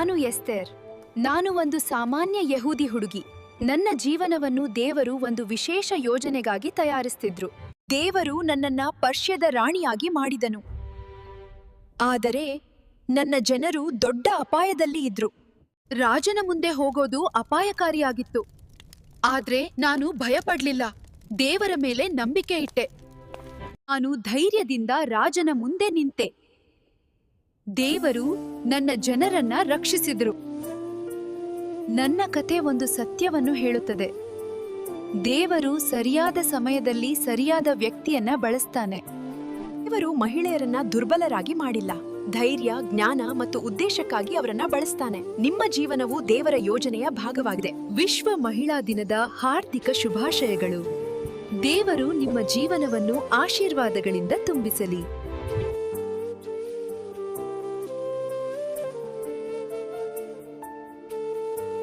ನಾನು ಎಸ್ತೇರ್. ನಾನು ಒಂದು ಸಾಮಾನ್ಯ ಯಹೂದಿ ಹುಡುಗಿ. ನನ್ನ ಜೀವನವನ್ನು ದೇವರು ಒಂದು ವಿಶೇಷ ಯೋಜನೆಗಾಗಿ ತಯಾರಿಸ್ತಿದ್ರು. ದೇವರು ನನ್ನನ್ನ ಪರ್ಷ್ಯದ ರಾಣಿಯಾಗಿ ಮಾಡಿದನು. ಆದರೆ ನನ್ನ ಜನರು ದೊಡ್ಡ ಅಪಾಯದಲ್ಲಿ ಇದ್ರು. ರಾಜನ ಮುಂದೆ ಹೋಗೋದು ಅಪಾಯಕಾರಿಯಾಗಿತ್ತು. ಆದ್ರೆ ನಾನು ಭಯಪಡ್ಲಿಲ್ಲ. ದೇವರ ಮೇಲೆ ನಂಬಿಕೆ ಇಟ್ಟೆ. ನಾನು ಧೈರ್ಯದಿಂದ ರಾಜನ ಮುಂದೆ ನಿಂತೆ. ದೇವರು ನನ್ನ ಜನರನ್ನ ರಕ್ಷಿಸಿದ್ರು. ನನ್ನ ಕತೆ ಒಂದು ಸತ್ಯವನ್ನು ಹೇಳುತ್ತದೆ. ದೇವರು ಸರಿಯಾದ ಸಮಯದಲ್ಲಿ ಸರಿಯಾದ ವ್ಯಕ್ತಿಯನ್ನ ಬಳಸ್ತಾನೆ. ದೇವರು ಮಹಿಳೆಯರನ್ನ ದುರ್ಬಲರಾಗಿ ಮಾಡಿಲ್ಲ. ಧೈರ್ಯ, ಜ್ಞಾನ ಮತ್ತು ಉದ್ದೇಶಕ್ಕಾಗಿ ಅವರನ್ನ ಬಳಸ್ತಾನೆ. ನಿಮ್ಮ ಜೀವನವು ದೇವರ ಯೋಜನೆಯ ಭಾಗವಾಗಿದೆ. ವಿಶ್ವ ಮಹಿಳಾ ದಿನದ ಹಾರ್ದಿಕ ಶುಭಾಶಯಗಳು. ದೇವರು ನಿಮ್ಮ ಜೀವನವನ್ನು ಆಶೀರ್ವಾದಗಳಿಂದ ತುಂಬಿಸಲಿ.